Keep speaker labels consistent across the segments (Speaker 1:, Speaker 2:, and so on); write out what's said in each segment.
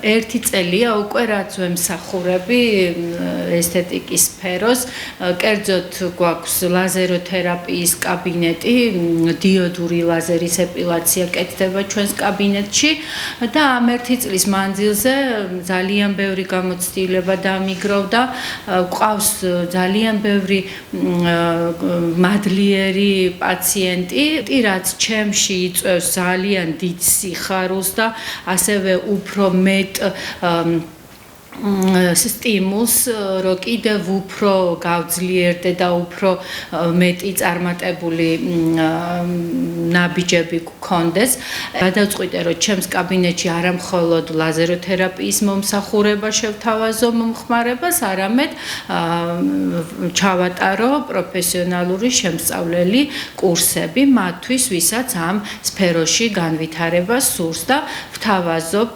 Speaker 1: ერთი წელია უკვე რაც ვემსახურები ესთეტიკის სფეროს, კერძოდ გვაქვს ლაზეროთერაპიის კაბინეტი, დიოდური ლაზერის ეპილაცია კეთდება ჩვენს კაბინეტში და ამ ერთი წლის მანძილზე ძალიან ბევრი გამოცდილება დამიგროვდა. გვყავს ძალიან ბევრი მადლიერი პაციენტი, რაც ჩემში იწვევს ძალიან დიდ სიხარულს და ასევე უფრო მეტ სტიმულს, რომ კიდევ უფრო გავძლიერდე და უფრო მეტი წარმატებული ნაბიჯები გქონდეს. გადავწყვიტე, რომ ჩემს კაბინეტში არა მხოლოდ ლაზეროთერაპიის მომსახურება შევთავაზო მომხმარებას, არამედ ჩავატარო პროფესიონალური შემსწავლელი კურსები მათთვის, ვისაც ამ სფეროში განვითარება სურს და ვთავაზობ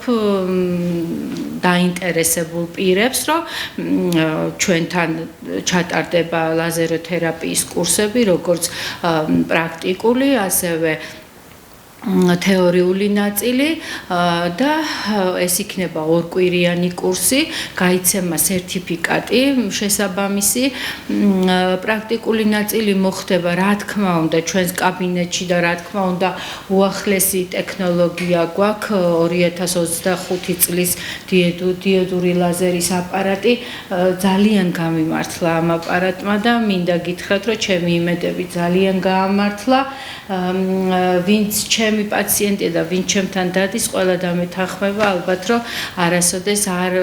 Speaker 1: დაინტერესებულ პირებს, რომ ჩვენთან ჩატარდება ლაზეროთერაპიის კურსები, როგორც პრაქტიკული, ასევე თეორიული ნაწილი და ეს იქნება ორკვირიანი კურსი, გაიცემა სერტიფიკატი შესაბამისი. პრაქტიკული ნაწილი მოხდება, რა თქმა უნდა, ჩვენს კაბინეტში და რა თქმა უნდა, უახლესი ტექნოლოგია გვაქვს 2025 წლის დიოდური ლაზერის აპარატი. ძალიან გამიმართლა ამ აპარატმა და მინდა გითხრათ, რომ ჩემი იმედები ძალიან გაამართლა. ვინც ჩემი პაციენტია და ვინც ჩემთან დადის, ყველა დამეთანხმება ალბათ, რომ არასოდეს არ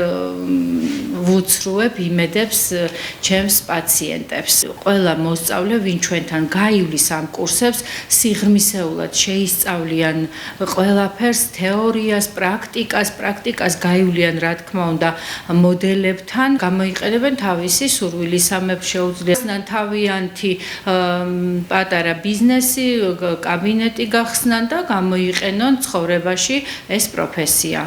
Speaker 1: ვუცრუებ იმედებს ჩემს პაციენტებს. ყველა მოსწავლე, ვინ ჩვენთან გაივლის ამ კურსებს, სიღრმისეულად შეისწავლიან ყველაფერს, თეორიას, პრაქტიკას გაივლიან, რა თქმა უნდა, მოდელებთან, გამოიყენებენ თავისი სურვილისამებრ შეუძლიათ თავიანთი პატარა ბიზნესი, კაბინეტი გახსნან და გამოიყენონ ცხოვრებაში ეს პროფესია.